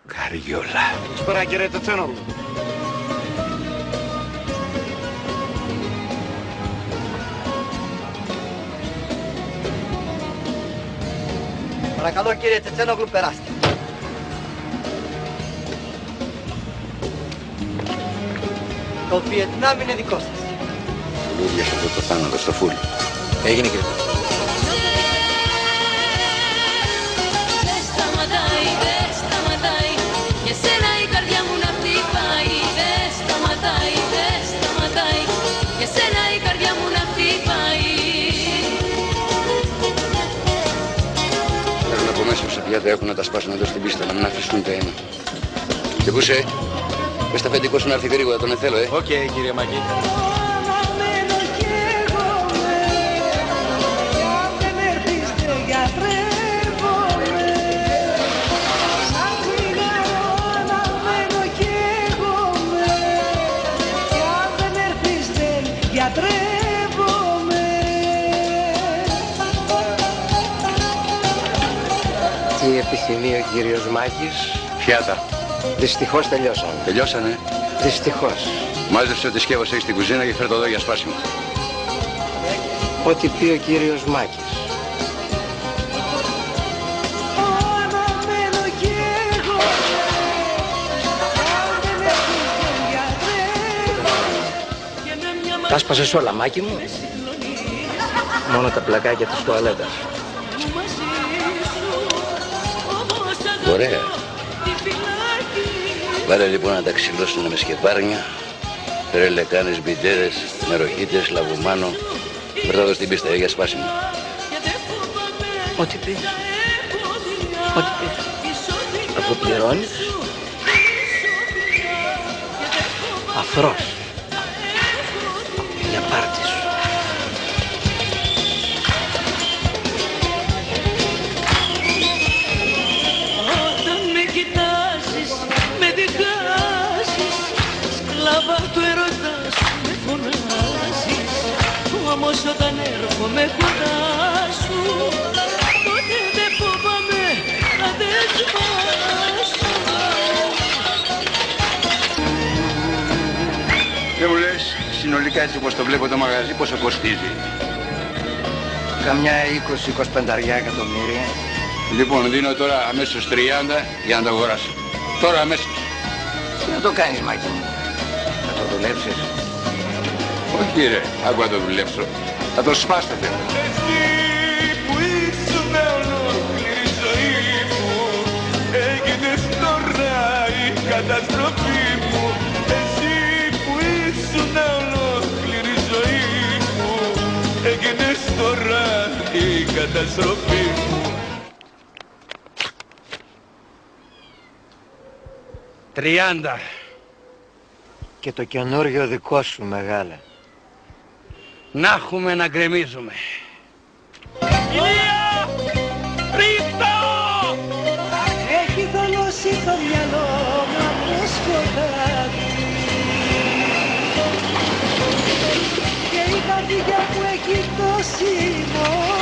Καριόλα. Σπέρα κύριε Τετσένογλου. Παρακαλώ κύριε Τετσένογλου, περάστε. Το Βιετνάμ είναι δικό σας. Λούδιασε αυτό το θάνατο στο φουλ. Έγινε κύριε. Δεν σταματάει, δεν σταματάει. Για σένα η καρδιά μου να χτυπάει. Δεν σταματάει, δεν σταματάει. Για σένα η καρδιά μου να χτυπάει. Θέλουν από μέσα στα πιάτα έχουν να τα σπάσουν εδώ στην πίστα, να μην αφήσουν το ένα. Και πού είσαι, πες τα αφεντικό σου να έρθει γρήγορα, τον εθέλω, Οκ, κύριε Μάκη. Τι επιθυμεί ο κύριος Μάκης? Πιάτα. Δυστυχώς τελειώσανε. Τελειώσανε. Δυστυχώς. Μάζεψε ό,τι σκεύος έχεις στην κουζίνα και φέρ' το εδώ για σπάσιμο. Ό,τι πει ο κύριος Μάκης. Τα σπάσες όλα, Μάκη μου. Μόνο τα πλακάκια της τουαλέτας. Ωραία. Βάλε λοιπόν να τα ξυλώσουν με σκεπάρνια, φέρε λεκάνες, μπιτέρες, νεροχύτες, λαβουμάνο. Βρε εδώ στην πίστα για σπάσιμο. Ό,τι πει. Ό,τι πει. Αφού πληρώνεις. Αφρός. Για πάρτι σου. Όταν με κοιτάζεις, με δικάζεις, σκλάβα του ερωτά σου με φωνάζεις. Όμως όταν έρχομαι κοντά σου, τότε δεν φοβάμαι να δεν σπάσω. Δεν μου λες, συνολικά έτσι όπως το βλέπω το μαγαζί, πόσο κοστίζει? Καμιά 20-25 εκατομμύρια. Λοιπόν, δίνω τώρα αμέσως 30 για να το αγοράσω. Τώρα αμέσως. Τι να το κάνεις, Μάκη μου? Θα το δουλέψεις? Όχι ρε, άκου να το δουλέψω. Θα το σπάσω θέλω. Εσύ που ήσουν ολόκληρη ζωή μου, έγινες τώρα η καταστροφή μου. Εσύ που ήσουν ολόκληρη ζωή μου, έγινες τώρα η καταστροφή μου. 30. Και το καινούριο δικό σου, μεγάλε. Να έχουμε να γκρεμίζουμε. Ηλία! Ρίχτω! Έχει δολώσει το μυαλό μου από σκοτάδι και η καρδιά μου έχει τόση μόνη.